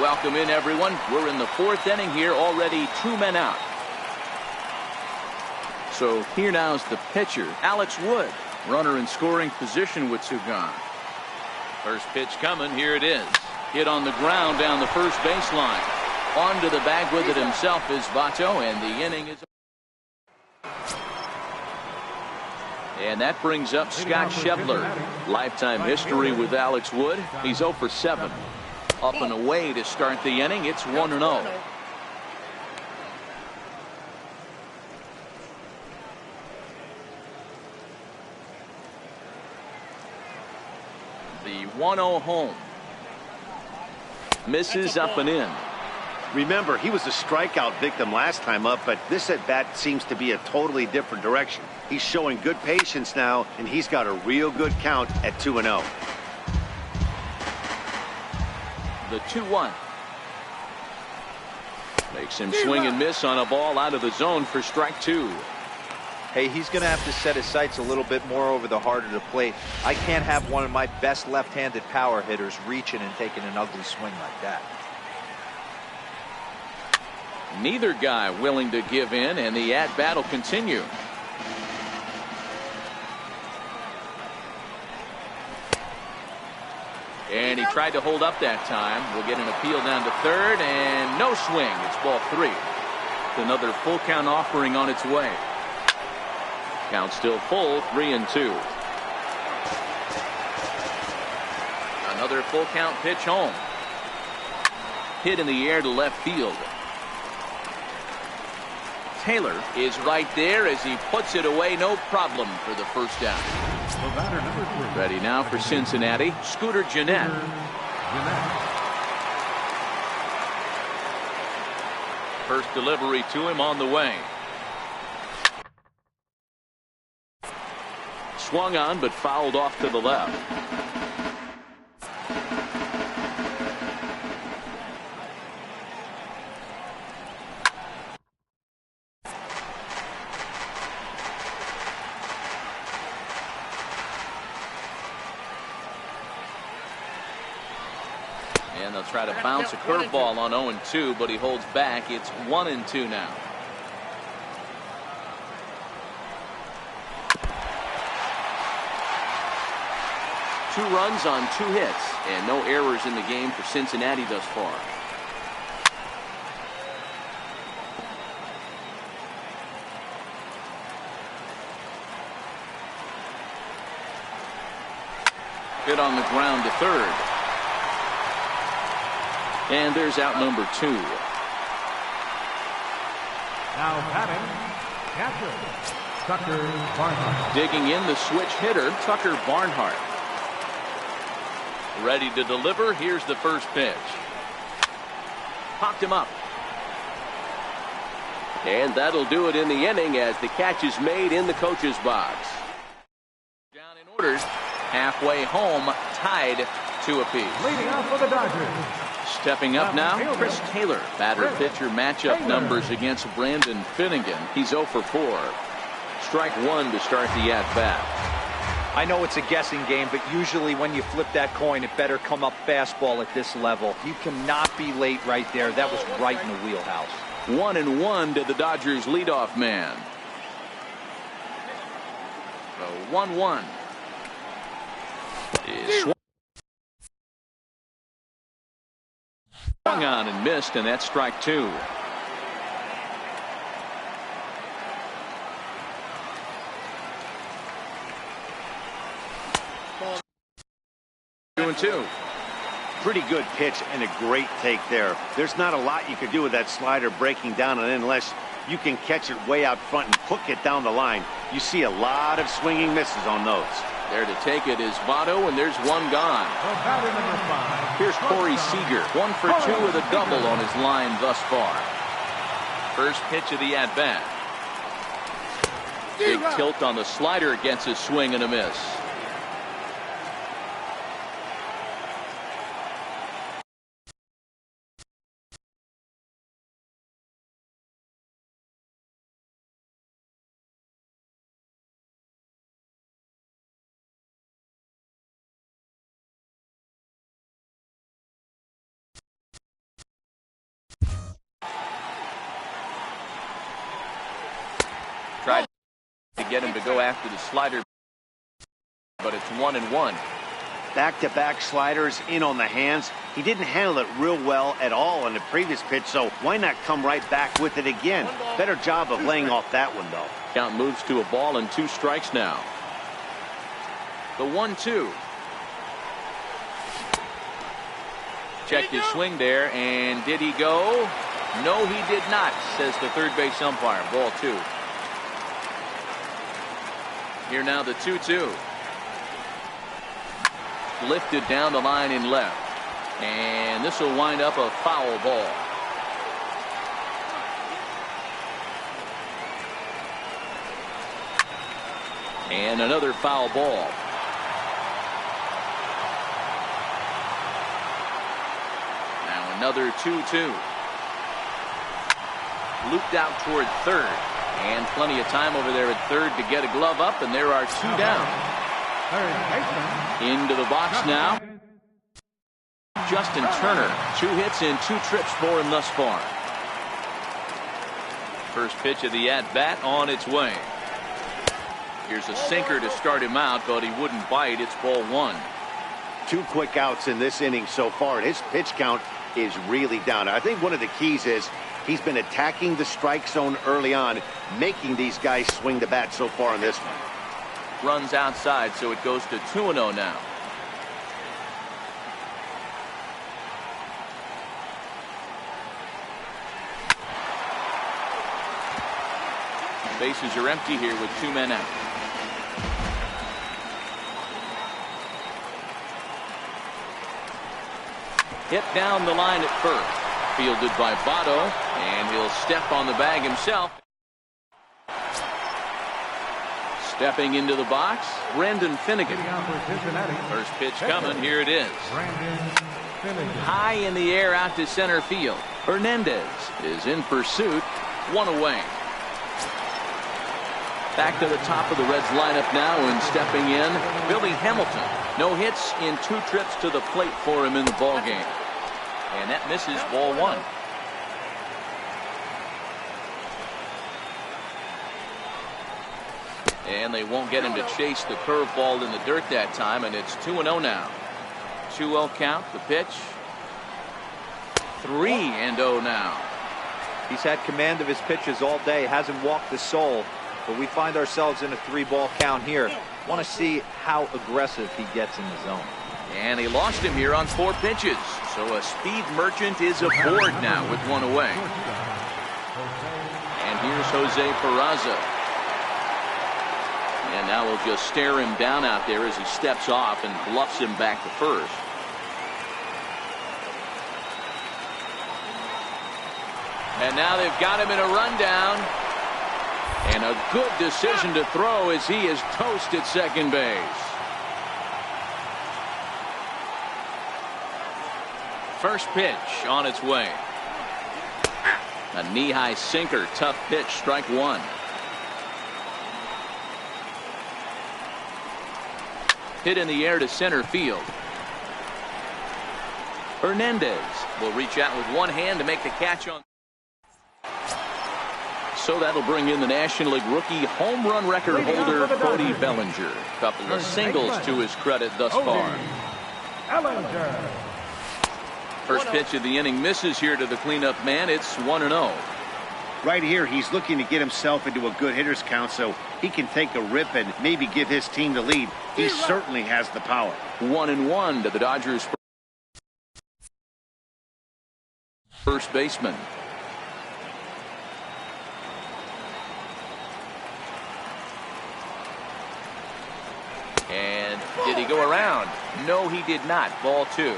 welcome in everyone. We're in the fourth inning here, already 2 men out. So here now is the pitcher, Alex Wood. Runner in scoring position with 2 gone. First pitch coming, here it is. Hit on the ground down the first baseline. Onto the bag with it himself is Votto, and the inning is. And that brings up Scott Schebler. Lifetime history with Alex Wood. He's 0 for 7. Up and away to start the inning. It's 1-0. The 1-0 home. Misses up and in. Remember, he was a strikeout victim last time up, but this at bat seems to be a totally different direction. He's showing good patience now, and he's got a real good count at 2-0. The 2-1. Makes him swing and miss on a ball out of the zone for strike 2. Hey, he's going to have to set his sights a little bit more over the heart of the plate. I can't have one of my best left-handed power hitters reaching and taking an ugly swing like that. Neither guy willing to give in, and the at-bat will continue. And he tried to hold up that time. We'll get an appeal down to third, and no swing. It's ball 3. Another full count offering on its way. Count still full, 3-2. Another full count pitch home. Hit in the air to left field. Taylor is right there as he puts it away, no problem for the first down. Ready now for Cincinnati, Scooter Gennett. First delivery to him on the way. Swung on but fouled off to the left. And they'll try to bounce a curveball on 0-2, but he holds back. It's 1-2 now. Two runs on 2 hits, and no errors in the game for Cincinnati thus far. Hit on the ground to third. And there's out number 2. Now batting, catcher, Tucker Barnhart. Digging in the switch hitter, Tucker Barnhart. Ready to deliver. Here's the first pitch. Popped him up. And that'll do it in the inning as the catch is made in the coach's box. Down in orders. Halfway home, tied 2 apiece. Leading off for the Dodgers. Stepping up now, Chris Taylor. Batter-pitcher matchup numbers against Brandon Finnegan. He's 0 for 4. Strike 1 to start the at-bat. I know it's a guessing game, but usually when you flip that coin, it better come up fastball at this level. You cannot be late right there. That was right in the wheelhouse. 1-1 to the Dodgers leadoff man. So 1-1. Swung on and missed, and that's strike 2. Two and 2. Pretty good pitch and a great take there. There's not a lot you could do with that slider breaking down, and unless you can catch it way out front and hook it down the line, you see a lot of swinging misses on those. There to take it is Votto, and there's one gone. Here's Corey Seager, 1 for 2 with a double on his line thus far. First pitch of the at-bat. Big tilt on the slider against a swing and a miss. get him to go after the slider, but it's 1-1. Back-to-back sliders in on the hands. He didn't handle it real well at all on the previous pitch, so why not come right back with it again? Better job of laying off that one, though. Count moves to a ball and 2 strikes now. The 1-2. Checked his swing there, and did he go? No, he did not, says the third base umpire. Ball 2. Here now the 2-2. Lifted down the line in left, and this will wind up a foul ball. And another foul ball. Now another 2-2. Looped out toward third, and plenty of time over there at third to get a glove up, and there are 2 down. Into the box now. Justin Turner, 2 hits and 2 trips for him thus far. First pitch of the at-bat on its way. Here's a sinker to start him out, but he wouldn't bite. It's ball 1. 2 quick outs in this inning so far, and his pitch count is really down. I think one of the keys is he's been attacking the strike zone early on, making these guys swing the bat so far in this one. Runs outside, so it goes to 2-0 now. Bases are empty here with 2 men out. Hit down the line at first. Fielded by Votto, and he'll step on the bag himself. Stepping into the box, Brendan Finnegan. First pitch coming, here it is. High in the air out to center field. Hernandez is in pursuit, 1 away. Back to the top of the Reds lineup now, and stepping in, Billy Hamilton. No hits in 2 trips to the plate for him in the ballgame. And that misses, ball 1. And they won't get him to chase the curveball in the dirt that time, and it's 2-0 now. 2-0 count, the pitch. 3-0 now. He's had command of his pitches all day, hasn't walked the soul, but we find ourselves in a 3-ball count here. Want to see how aggressive he gets in the zone. And he lost him here on 4 pitches, so a speed merchant is aboard now with 1 away. And here's Jose Peraza. And now we'll just stare him down out there as he steps off and bluffs him back to first. And now they've got him in a rundown. And a good decision to throw as he is toast at second base. First pitch on its way. A knee-high sinker, tough pitch, strike 1. Hit in the air to center field. Hernandez will reach out with 1 hand to make the catch on. So that'll bring in the National League rookie home run record holder Cody Bellinger. A couple of singles to his credit thus far. First pitch of the inning misses here to the cleanup man. It's 1-0. Right here, he's looking to get himself into a good hitter's count so he can take a rip and maybe give his team the lead. He certainly has the power. 1-1 to the Dodgers first baseman. And did he go around? No, he did not. Ball 2.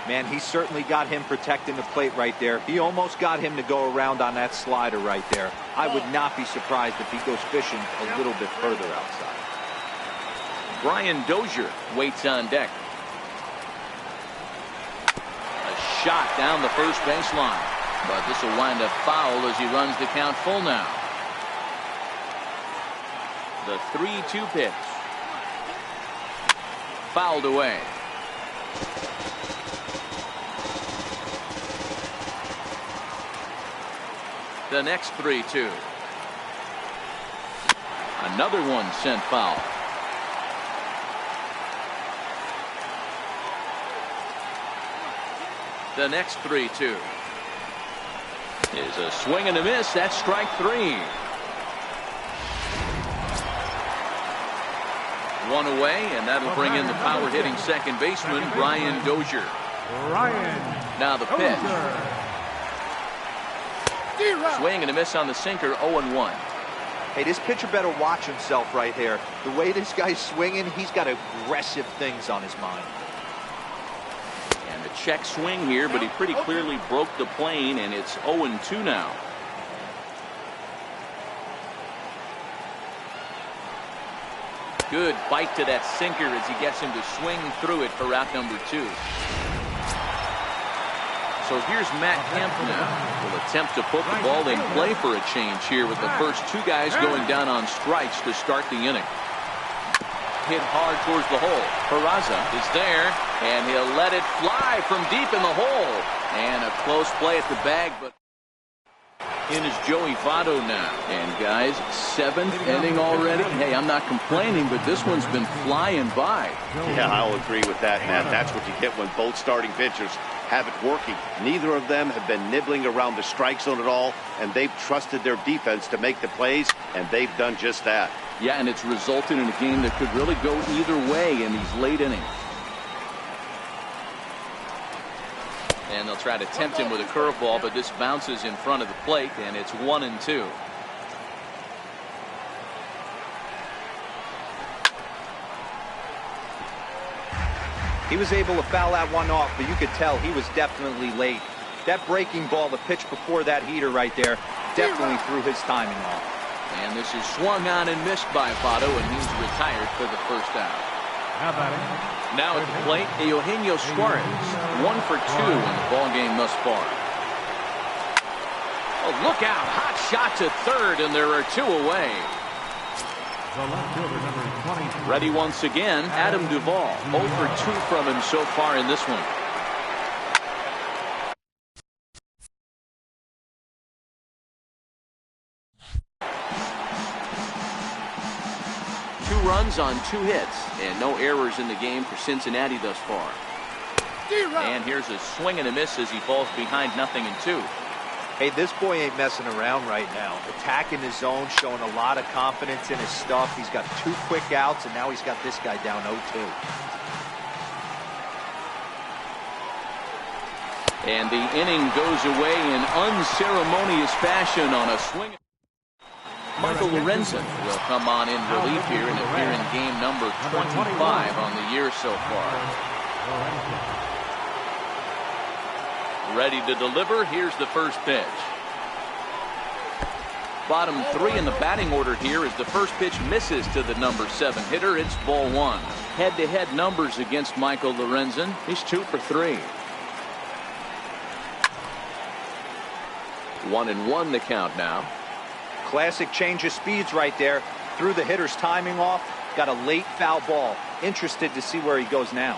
Man, he certainly got him protecting the plate right there. He almost got him to go around on that slider right there. I would not be surprised if he goes fishing a little bit further outside. Brian Dozier waits on deck. A shot down the first baseline, but this will wind up foul as he runs the count full now. The 3-2 pitch. Fouled away. The next 3-2. Another one sent foul. The next 3-2 is a swing and a miss. That's strike 3. One away, and that'll bring in the power hitting second baseman, Ryan Dozier. Now the pitch. Swing and a miss on the sinker, 0-1. Hey, this pitcher better watch himself right here. The way this guy's swinging, he's got aggressive things on his mind. And the check swing here, but he pretty clearly broke the plane, and it's 0-2 now. Good bite to that sinker as he gets him to swing through it for route number 2. So here's Matt Kemp now. Will attempt to put the ball in play for a change here with the first 2 guys going down on strikes to start the inning. Hit hard towards the hole. Peraza is there, and he'll let it fly from deep in the hole. And a close play at the bag, but in is Joey Votto now. And guys, 7th inning already. Hey, I'm not complaining, but this one's been flying by. Yeah, I'll agree with that, Matt. That's what you get when both starting pitchers have it working. Neither of them have been nibbling around the strike zone at all, and they've trusted their defense to make the plays, and they've done just that. Yeah, and it's resulted in a game that could really go either way in these late innings. And they'll try to tempt him with a curveball, but this bounces in front of the plate, and it's 1-2. He was able to foul that one off, but you could tell he was definitely late. That breaking ball, the pitch before that heater right there, definitely threw his timing off. And this is swung on and missed by Votto, and he's retired for the first out. Now at the plate, Eugenio Suarez, 1 for 2 in the ball game thus far. Oh, look out! Hot shot to third, and there are 2 away. Ready once again, Adam Duvall. 0 for 2 from him so far in this one. Runs on 2 hits and no errors in the game for Cincinnati thus far. And here's a swing and a miss as he falls behind 0-2. Hey, this boy ain't messing around right now. Attacking his zone, showing a lot of confidence in his stuff. He's got 2 quick outs, and now he's got this guy down 0-2. And the inning goes away in unceremonious fashion on a swing. Michael Lorenzen will come on in relief here and appear in game number 25 on the year so far. Ready to deliver. Here's the first pitch. Bottom 3 in the batting order here as the first pitch misses to the number 7 hitter. It's ball 1. Head-to-head numbers against Michael Lorenzen. He's 2 for 3. 1-1 the count now. Classic change of speeds right there. Threw the hitter's timing off. Got a late foul ball. Interested to see where he goes now.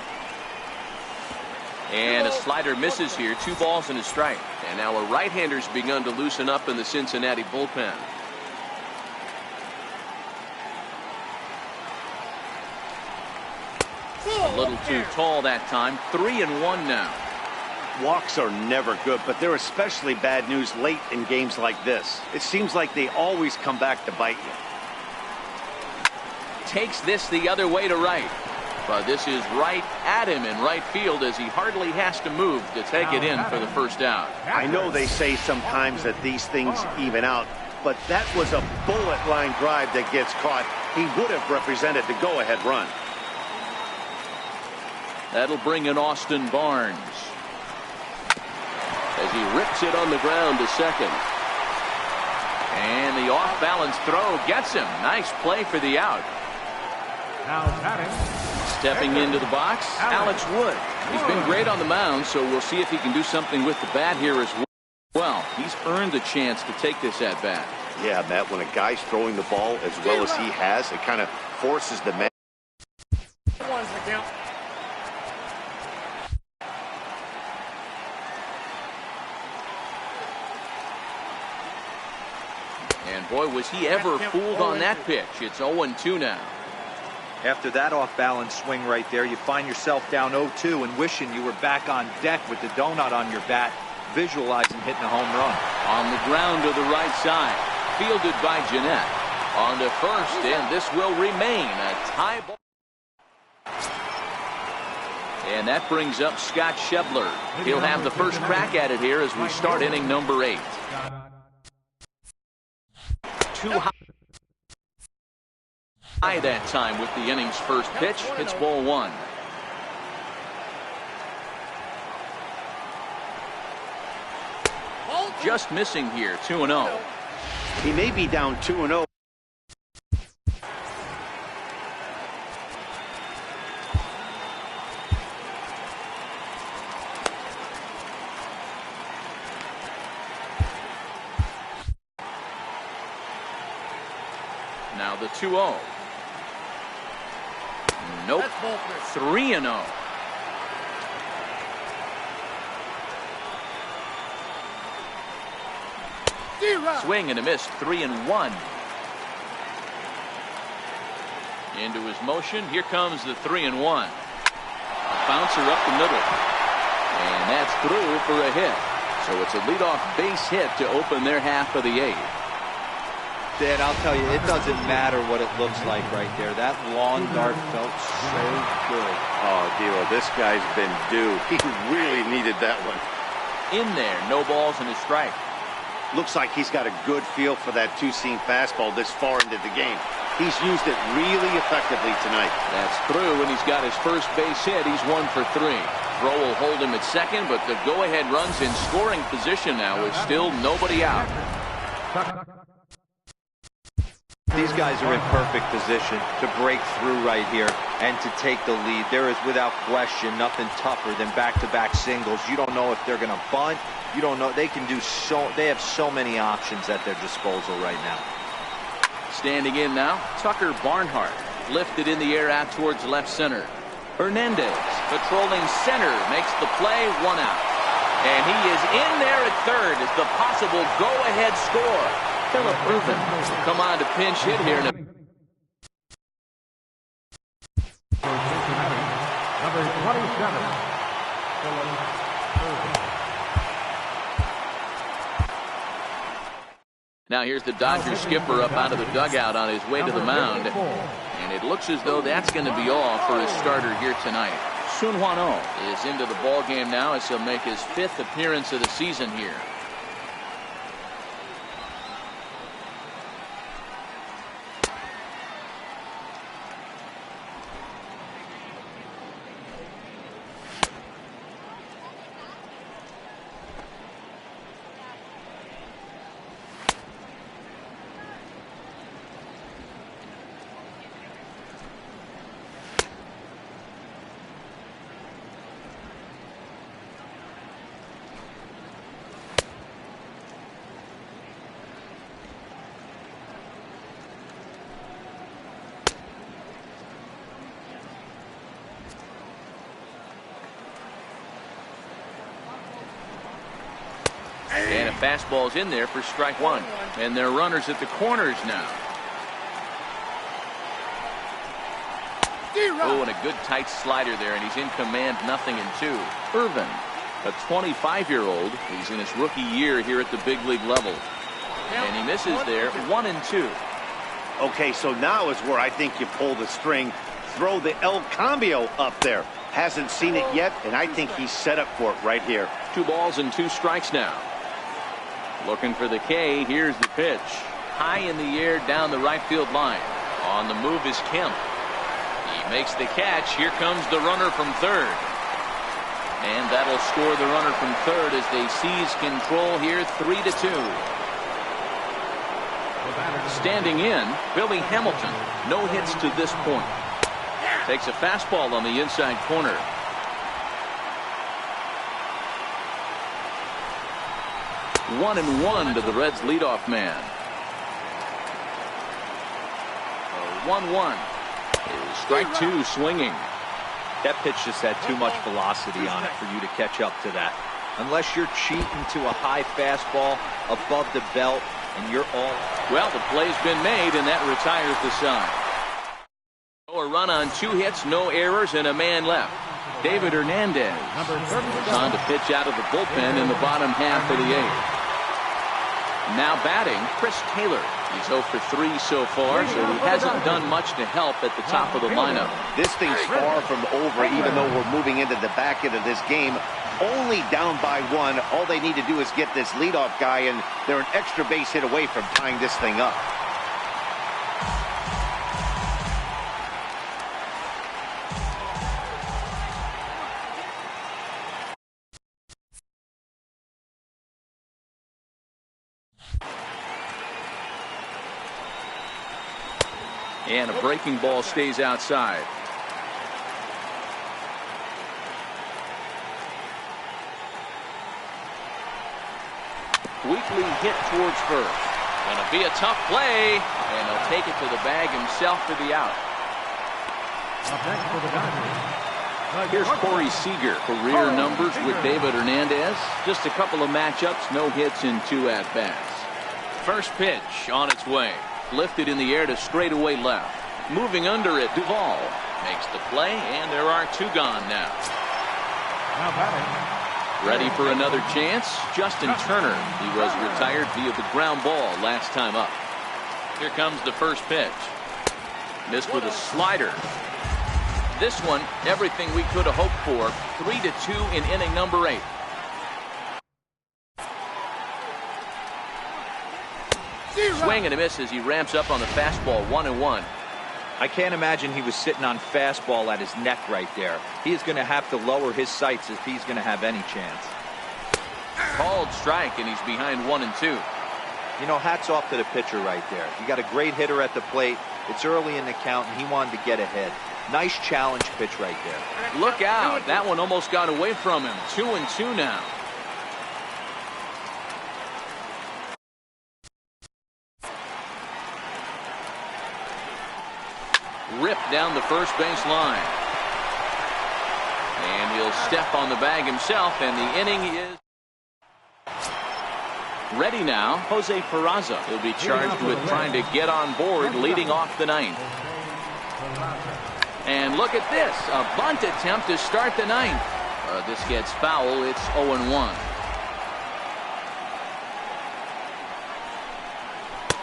And a slider misses here. 2 balls and a strike. And now a right-hander's begun to loosen up in the Cincinnati bullpen. A little too tall that time. 3-1 now. Walks are never good, but they're especially bad news late in games like this. It seems like they always come back to bite you. Takes this the other way to right. But this is right at him in right field as he hardly has to move to take it in for the first out. I know they say sometimes that these things even out, but that was a bullet line drive that gets caught. He would have represented the go-ahead run. That'll bring in Austin Barnes as he rips it on the ground to second. And the off-balance throw gets him. Nice play for the out. Now batting. Stepping into the box, Alex Wood. He's been great on the mound, so we'll see if he can do something with the bat here as well. He's earned a chance to take this at bat. Yeah, Matt, when a guy's throwing the ball as well as he has, it kind of forces the man. And boy, was he ever fooled on that pitch? It's 0-2 now. After that off-balance swing right there, you find yourself down 0-2 and wishing you were back on deck with the donut on your bat, visualizing hitting a home run. On the ground to the right side, fielded by Jeanette. On to first, and this will remain a tie ball. And that brings up Scott Schebler. He'll have the first crack at it here as we start inning number 8. Too high that time with the inning's first pitch. It's ball 1. Just missing here, 2-0. He may be down 2-0. Now the 2-0. Nope. 3-0. Swing and a miss. 3-1. Into his motion. Here comes the 3-1. A bouncer up the middle. And that's through for a hit. So it's a leadoff base hit to open their half of the 8th. Dan, I'll tell you, it doesn't matter what it looks like right there. That lawn dart felt so good. Oh, D'Lo, this guy's been due. He really needed that one. In there, no balls and a strike. Looks like he's got a good feel for that two-seam fastball this far into the game. He's used it really effectively tonight. That's through, and he's got his first base hit. He's 1 for 3. Throw will hold him at second, but the go-ahead runs in scoring position now with still nobody out. These guys are in perfect position to break through right here and to take the lead. There is without question nothing tougher than back-to-back singles. You don't know if they're going to bunt. You don't know. They can do so. They have so many options at their disposal right now. Standing in now, Tucker Barnhart. Lifted in the air out towards left center. Hernandez patrolling center makes the play, 1 out. And he is in there at third as the possible go-ahead score. Philip Irvin will come on to pinch hit here. Number 27, Philip Irvin. Now here's the Dodgers skipper up out of the dugout on his way to the mound. And it looks as though that's going to be all for his starter here tonight. Sun Hwan-oh is into the ball game now as he'll make his 5th appearance of the season here. And a fastball's in there for strike 1. And they're runners at the corners now. Oh, and a good tight slider there, and he's in command, 0-2. Irvin, a 25-year-old. He's in his rookie year here at the big league level. And he misses there, 1-2. Okay, so now is where I think you pull the string. Throw the El Cambio up there. Hasn't seen it yet, and I think he's set up for it right here. 2 balls and 2 strikes now. Looking for the K. Here's the pitch. High in the air down the right field line. On the move is Kemp. He makes the catch. Here comes the runner from third. And that'll score the runner from third as they seize control here, 3-2. Standing in, Billy Hamilton. No hits to this point. Takes a fastball on the inside corner. 1-1 to the Reds leadoff man. 1-1. Strike 2 swinging. That pitch just had too much velocity on it for you to catch up to that. Unless you're cheating to a high fastball above the belt, and you're all... Well, the play's been made, and that retires the side. A run on 2 hits, no errors, and a man left. David Hernandez is on to pitch out of the bullpen in the bottom half of the 8th. Now batting, Chris Taylor. He's 0 for 3 so far, so he hasn't done much to help at the top of the lineup. This thing's far from over, even though we're moving into the back end of this game. Only down by 1. All they need to do is get this leadoff guy, and they're an extra base hit away from tying this thing up. And a breaking ball stays outside. Weakly hit towards first. Gonna be a tough play, and he'll take it to the bag himself for the out. Here's Corey Seager. Career numbers with David Hernandez. Just a couple of matchups, no hits in 2 at-bats. First pitch on its way. Lifted in the air to straightaway left. Moving under it, Duvall makes the play, and there are 2 gone now. Ready for another chance, Justin Turner. He was retired via the ground ball last time up. Here comes the first pitch. Missed with a slider. This one, everything we could have hoped for. 3-2 in inning number 8. Swing and a miss as he ramps up on the fastball. 1-1. I can't imagine he was sitting on fastball at his neck right there. He is going to have to lower his sights if he's going to have any chance. Called strike, and he's behind 1-2. You know, hats off to the pitcher right there. You got a great hitter at the plate. It's early in the count, and he wanted to get ahead. Nice challenge pitch right there. Look out. That one almost got away from him. 2-2 now. Ripped down the first base line. And he'll step on the bag himself, and the inning is ready now. Jose Peraza will be charged with trying to get on board leading off the 9th. And look at this, a bunt attempt to start the 9th. This gets foul. It's 0-1.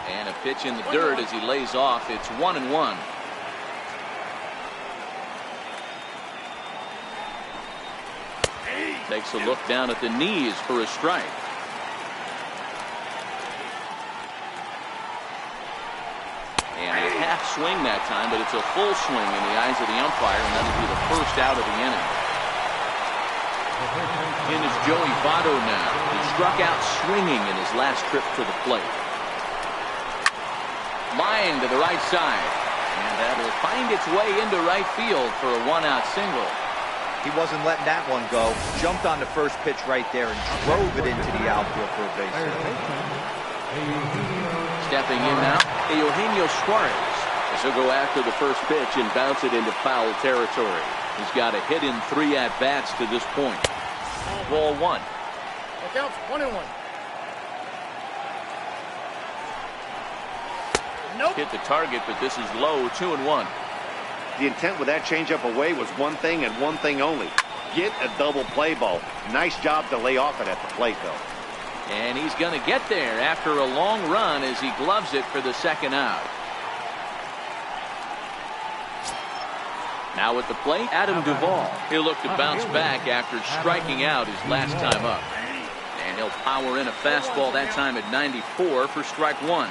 And a pitch in the dirt as he lays off. It's 1-1. Takes a look down at the knees for a strike. And a half swing that time, but it's a full swing in the eyes of the umpire, and that'll be the first out of the inning. In is Joey Votto now. He struck out swinging in his last trip to the plate. Line to the right side, and that'll find its way into right field for a 1-out single. He wasn't letting that one go. Jumped on the first pitch right there and drove it into the outfield for a base hit. Stepping in now, Eugenio Suarez. This will go after the first pitch and bounce it into foul territory. He's got a hit in 3 at-bats to this point. Ball 1. Look out, 1-1. Nope. Hit the target, but this is low. 2-1. The intent with that changeup away was one thing and one thing only. Get a double play ball. Nice job to lay off it at the plate, though. And he's going to get there after a long run as he gloves it for the 2nd out. Now at the plate, Adam Duvall. He'll look to bounce back after striking out his last time up. And he'll power in a fastball that time at 94 for strike 1.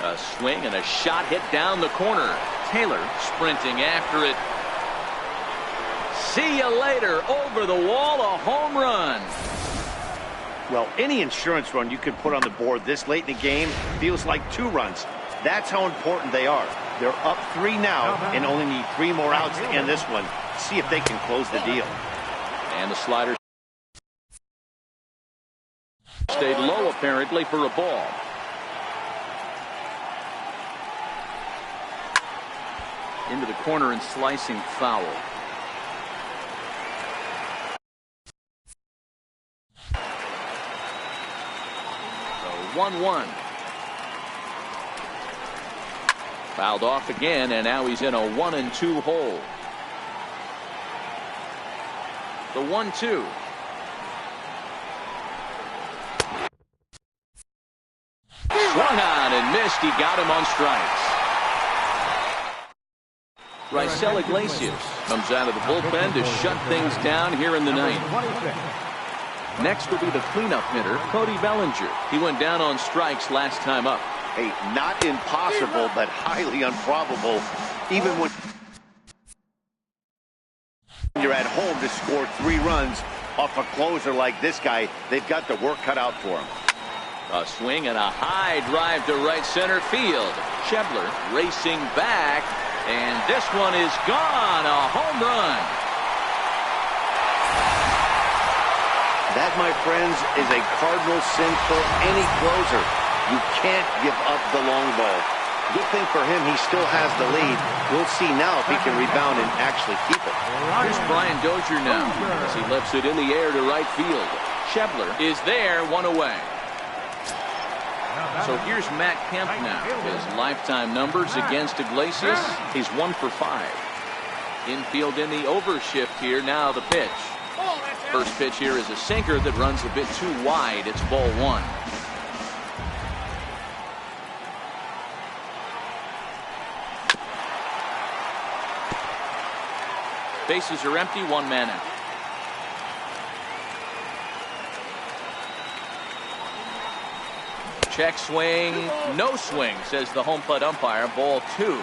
A swing and a shot hit down the corner. Taylor sprinting after it. See you later. Over the wall, a home run. Well, any insurance run you could put on the board this late in the game feels like 2 runs. That's how important they are. They're up 3 now and only need 3 more outs to end this one. See if they can close the deal. And the slider stayed low apparently for a ball. Into the corner and slicing foul. 1-1. Fouled off again, and now he's in a 1-2 hole. The 1-2. Swung on and missed. He got him on strikes. Raisel Iglesias comes out of the bullpen to shut things down here in the ninth. Next will be the cleanup hitter, Cody Bellinger. He went down on strikes last time up. Hey, not impossible, but highly improbable. Even when you're at home to score 3 runs off a closer like this guy, they've got the work cut out for him. A swing and a high drive to right center field. Schebler racing back, and this one is gone. A home run. That, my friends, is a cardinal sin for any closer. You can't give up the long ball. Good thing for him, he still has the lead. We'll see now if he can rebound and actually keep it. Here's Brian Dozier now as he lifts it in the air to right field. Schebler is there, 1 away. So here's Matt Kemp now. His lifetime numbers against Iglesias, he's 1 for 5. Infield in the overshift here. Now the pitch. First pitch here is a sinker that runs a bit too wide. It's ball 1. Bases are empty, 1 man out. Check swing, no swing, says the home plate umpire. Ball 2.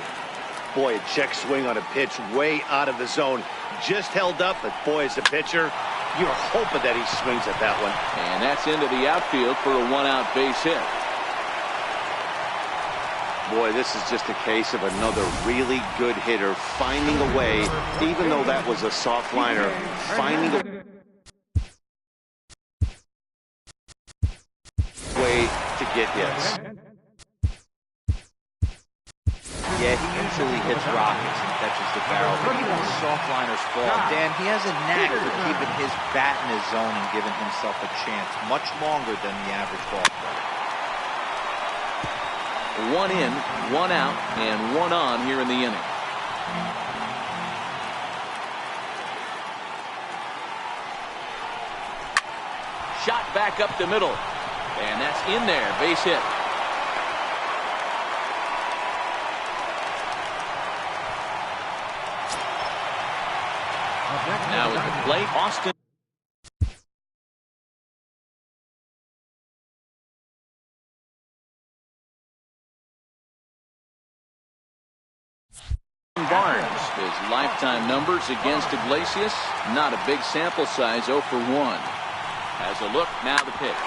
Boy, a check swing on a pitch way out of the zone. Just held up, but boy, as a pitcher, you're hoping that he swings at that one. And that's into the outfield for a 1-out base hit. Boy, this is just a case of another really good hitter finding a way, even though that was a soft liner, finding a way to get hits. Yeah, he usually hits rockets and catches the barrel, but even the soft liners fall. Dan, he has a knack for keeping his bat in his zone and giving himself a chance much longer than the average ball player. 1 in, 1 out, and 1 on here in the inning. Shot back up the middle, and that's in there. Base hit. Now at the plate, Austin. Barnes, his lifetime numbers against Iglesias, not a big sample size, 0 for 1. Has a look, now the pitch.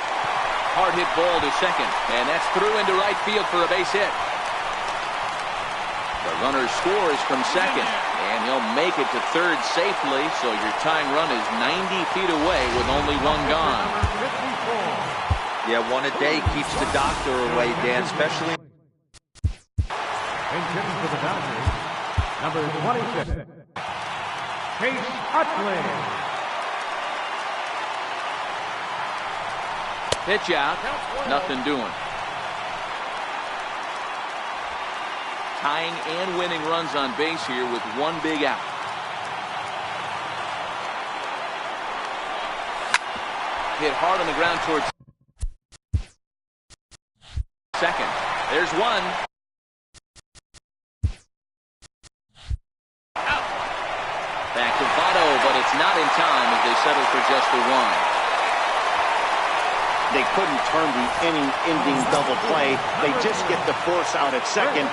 Hard hit ball to second, and that's through into right field for a base hit. The runner scores from second, and he'll make it to third safely, so your tying run is 90 feet away with only 1 gone. Yeah, 1 a day keeps the doctor away, Dan, especially. For the boundary, number 26, Chase Utley. Pitch out, nothing doing. Tying and winning runs on base here with 1 big out. Hit hard on the ground towards second. There's 1. Out. Back to Votto, but it's not in time as they settle for just the 1. They couldn't turn the inning-ending double play. They just get the force out at second.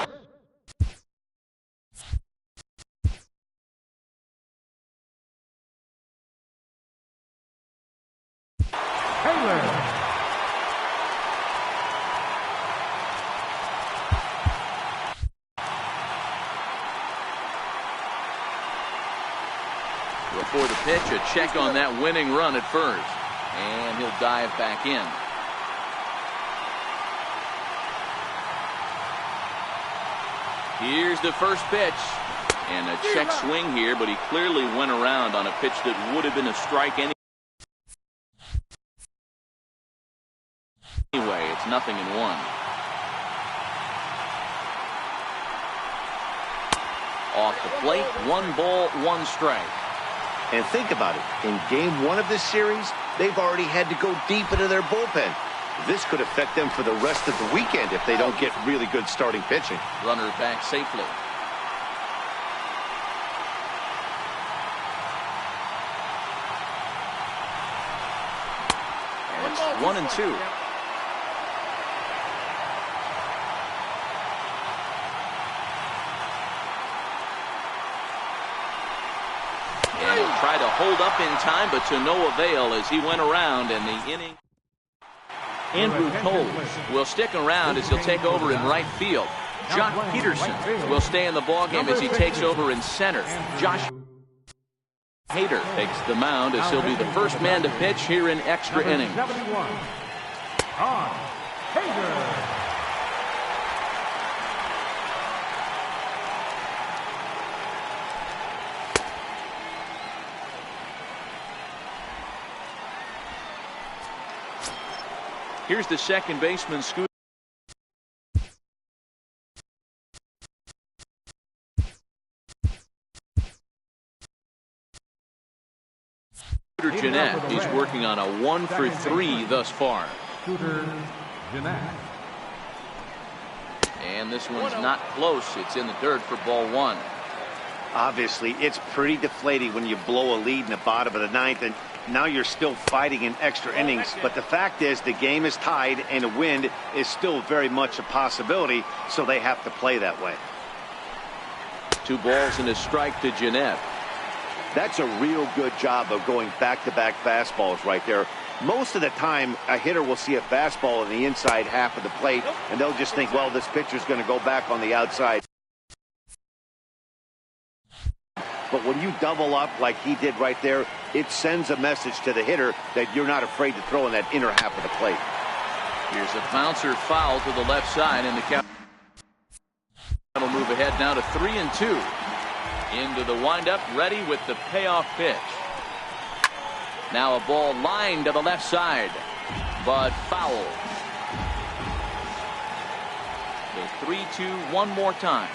Before the pitch, a check on that winning run at first. And he'll dive back in. Here's the first pitch. And a check swing here, but he clearly went around on a pitch that would have been a strike anyway. It's 0-1. Off the plate, 1 ball, 1 strike. And think about it. In game 1 of this series, they've already had to go deep into their bullpen. This could affect them for the rest of the weekend if they don't get really good starting pitching. Runner back safely. And it's 1-2. And he tried to hold up in time, but to no avail as he went around in the inning. Andrew Cole will stick around as he'll take over in right field. Jock Peterson will stay in the ballgame as he takes over in center. Josh Hader takes the mound as he'll be the first man to pitch here in extra innings. Here's the second baseman, Scooter Jeanette. He's working on a 1-for-3 thus far. And this one's not close. It's in the dirt for ball 1. Obviously, it's pretty deflating when you blow a lead in the bottom of the 9th, and now you're still fighting in extra innings. But the fact is, the game is tied, and a win is still very much a possibility, so they have to play that way. 2 balls and a strike to Jeanette. That's a real good job of going back-to-back fastballs right there. Most of the time, a hitter will see a fastball in the inside half of the plate, and they'll just think, well, this pitcher's going to go back on the outside. But when you double up like he did right there, it sends a message to the hitter that you're not afraid to throw in that inner half of the plate. Here's a bouncer foul to the left side, and the count will move ahead now to 3-2. Into the windup, ready with the payoff pitch. Now a ball lined to the left side, but foul. The 3-2 one more time.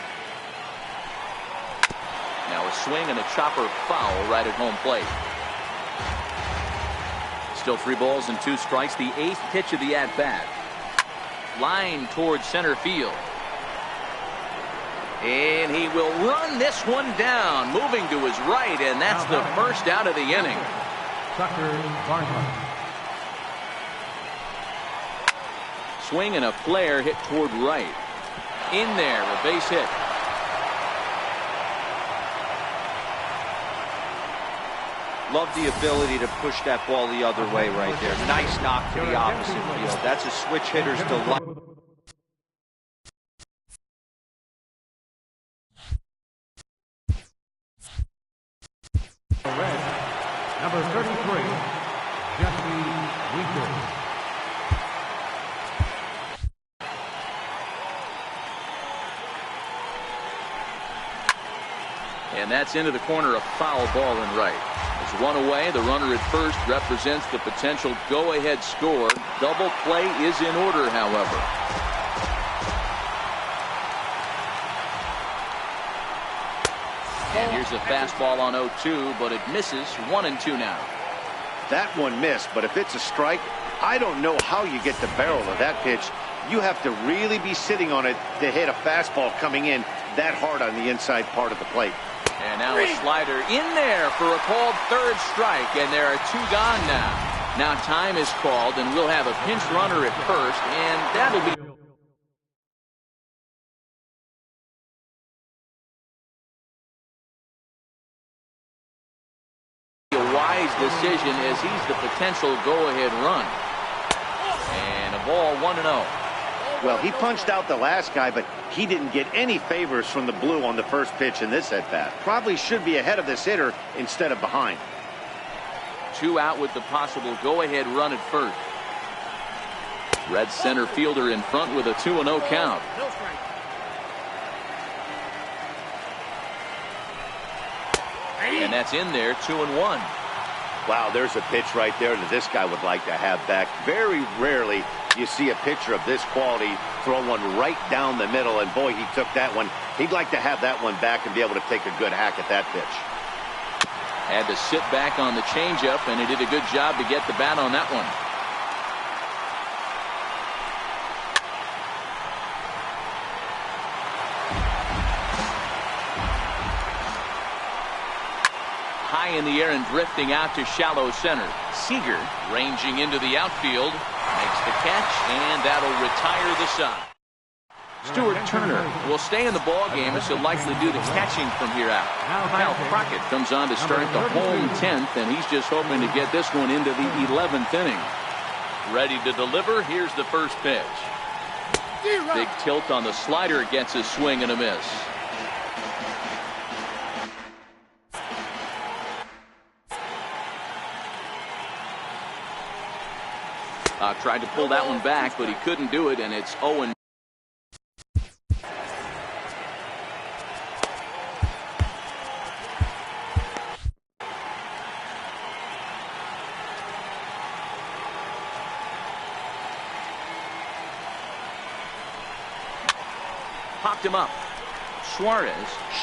Now a swing and a chopper foul right at home plate. Still 3 balls and 2 strikes. The 8th pitch of the at-bat. Line towards center field. And he will run this one down, moving to his right, and that's the first out of the inning. Swing and a flare hit toward right. In there, a base hit. Love the ability to push that ball the other way right there. Nice knock to the opposite field. That's a switch hitter's delight. Number 33, Jesse Winker. And that's into the corner, a foul ball in right. There's one away. The runner at first represents the potential go-ahead score. Double play is in order, however. And here's a fastball on 0-2, but it misses. 1-2 now. That one missed, but if it's a strike, I don't know how you get the barrel of that pitch. You have to really be sitting on it to hit a fastball coming in that hard on the inside part of the plate. And now a slider in there for a called 3rd strike, and there are 2 gone now. Now time is called, and we'll have a pinch runner at first, and that'll be a wise decision as he's the potential go-ahead run. And a ball 1-0. Well, he punched out the last guy, but he didn't get any favors from the blue on the first pitch in this at-bat. Probably should be ahead of this hitter instead of behind. 2 out with the possible go-ahead run at first. Red center fielder in front with a 2-0 count. And that's in there, 2-1. Wow, there's a pitch right there that this guy would like to have back. Very rarely you see a pitcher of this quality throw one right down the middle, and boy, he took that one. He'd like to have that one back and be able to take a good hack at that pitch. Had to sit back on the changeup, and he did a good job to get the bat on that one. High in the air and drifting out to shallow center. Seager ranging into the outfield, makes the catch, and that'll retire the side. Stuart Turner will stay in the ball game as he'll likely do the catching from here out. Kyle Crockett comes on to start the home 10th, and he's just hoping to get this one into the 11th inning. Ready to deliver. Here's the first pitch. Big tilt on the slider, gets a swing and a miss. Tried to pull that one back, but he couldn't do it, and it's 0-. Popped him up. Suarez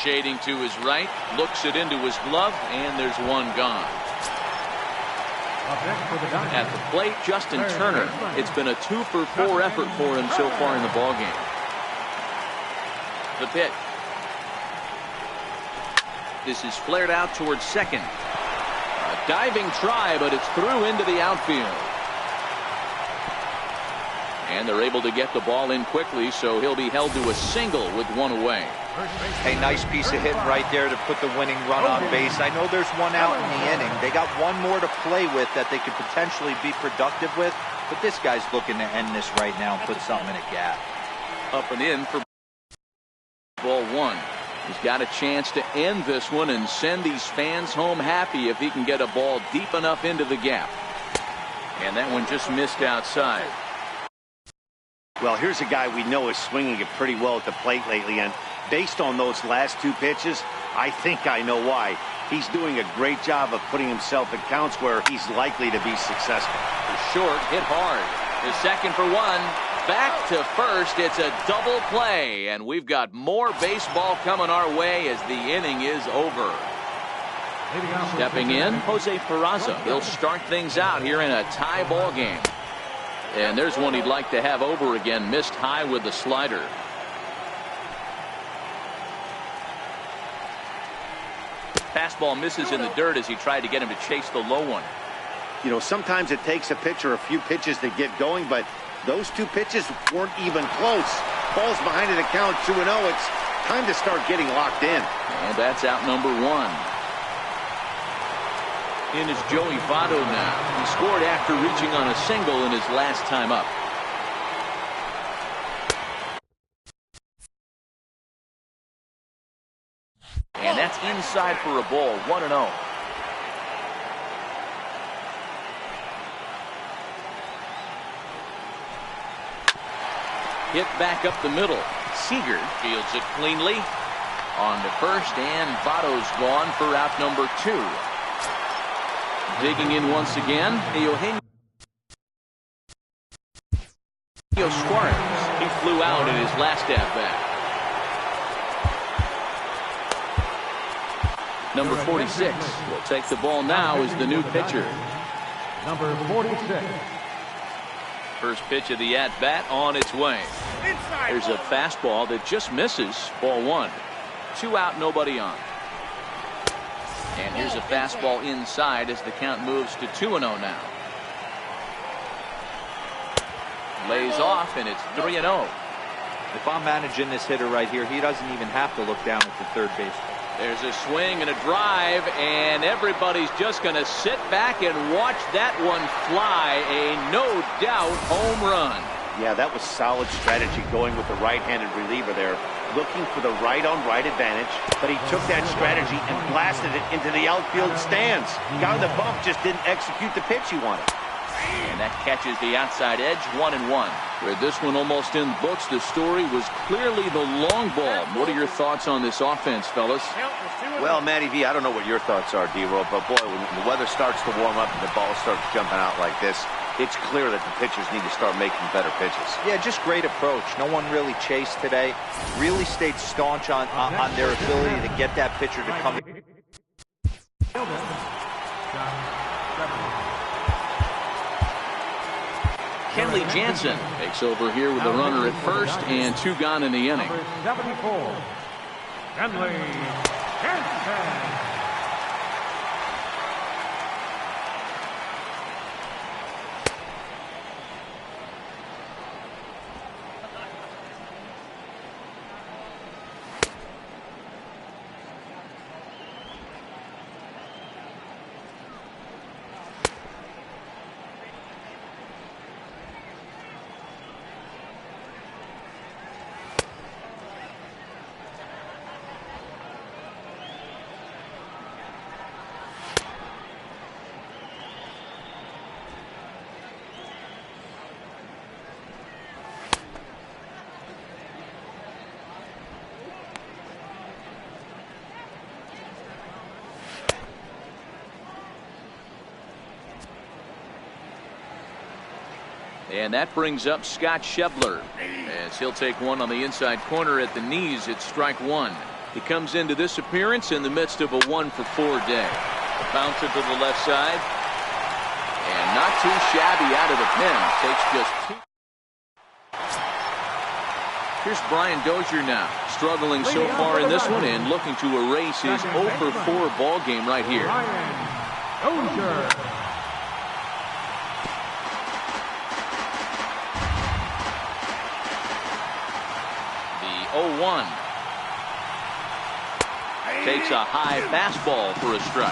shading to his right, looks it into his glove, and there's one gone. At the plate, Justin Turner. It's been a 2-for-4 effort for him so far in the ballgame. The pitch. This is flared out towards second. A diving try, but it's through into the outfield. And they're able to get the ball in quickly, so he'll be held to a single with one away. A nice piece of hitting right there to put the winning run on base. I know there's one out in the inning. They got one more to play with that they could potentially be productive with, but this guy's looking to end this right now and put something in a gap. Up and in for ball one. He's got a chance to end this one and send these fans home happy if he can get a ball deep enough into the gap. And that one just missed outside. Well, here's a guy we know is swinging it pretty well at the plate lately, and based on those last two pitches, I think I know why. He's doing a great job of putting himself in counts where he's likely to be successful. The short hit hard. The second for one. Back to first. It's a double play, and we've got more baseball coming our way as the inning is over. Stepping in, Jose Peraza. He'll start things out here in a tie ball game. And there's one he'd like to have over again. Missed high with the slider. Fastball misses in the dirt as he tried to get him to chase the low one. You know, sometimes it takes a pitcher a few pitches to get going, but those two pitches weren't even close. Ball's behind in the count, 2-0. It's time to start getting locked in. And that's out number one. In is Joey Votto now. He scored after reaching on a single in his last time up. And that's inside for a ball, 1-0. Hit back up the middle. Seager fields it cleanly. On to first, and Votto's gone for out number two. Digging in once again, Eugenio Suarez. He flew out in his last at-bat. Number 46 will take the ball now as the new pitcher. Number 46. First pitch of the at-bat on its way. There's a fastball that just misses. Ball one. 2 out, nobody on. And here's a fastball inside as the count moves to 2-0 now. Lays off, and it's 3-0. If I'm managing this hitter right here, he doesn't even have to look down at the third base. There's a swing and a drive, and everybody's just going to sit back and watch that one fly. A no-doubt home run. Yeah, that was solid strategy going with the right-handed reliever there. Looking for the right-on-right advantage, but he took that strategy and blasted it into the outfield stands. Got on the bump, just didn't execute the pitch he wanted. And that catches the outside edge, 1-1. With this one almost in the books, the story was clearly the long ball. What are your thoughts on this offense, fellas? Well, Matty V, I don't know what your thoughts are, D-Roll, but boy, when the weather starts to warm up and the ball starts jumping out like this, it's clear that the pitchers need to start making better pitches. Yeah, just great approach. No one really chased today. Really stayed staunch on their ability to get that pitcher to come in. Kenley Jansen takes over here with the runner at first and 2 gone in the inning. Number 74, Kenley Jansen. And that brings up Scott Schebler as he'll take one on the inside corner at the knees. It's strike 1. He comes into this appearance in the midst of a 1-for-4 day. A bouncer to the left side. And not too shabby out of the pen. Takes just 2. Here's Brian Dozier now. Struggling so far in this one and looking to erase his 0-for-4 ball game right here. Brian Dozier. The 0-1. Takes a high fastball for a strike.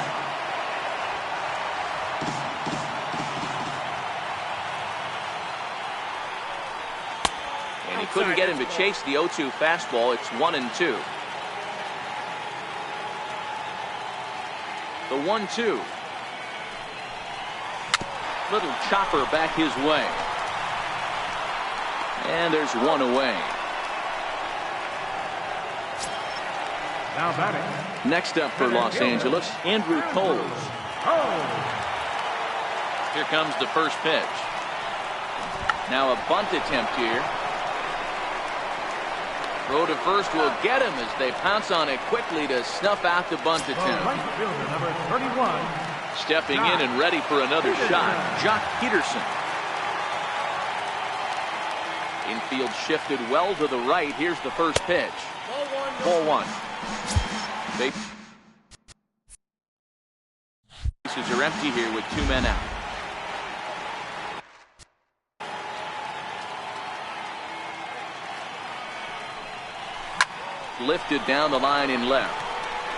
And he couldn't get him to chase the 0-2 fastball. It's 1-2. The 1-2. Little chopper back his way. And there's one away. Now batting. Next up for Los Angeles, Andrew Coles. Here comes the first pitch. Now a bunt attempt here. Throw to first will get him as they pounce on it quickly to snuff out the bunt attempt. Right fielder, number 31. Stepping in and ready for another shot, Jock Peterson. Infield shifted well to the right. Here's the first pitch. Ball one. Bases are empty here with 2 men out. Lifted down the line in left.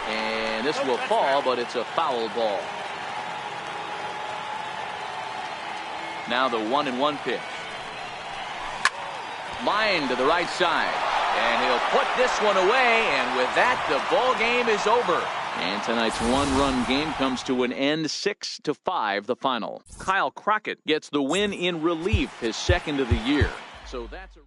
And this will fall, but it's a foul ball. Now the 1-1 pitch. Line to the right side. And he'll put this one away, and with that, the ball game is over. And tonight's one-run game comes to an end, 6-5, the final. Kyle Crockett gets the win in relief, his second of the year. So that's a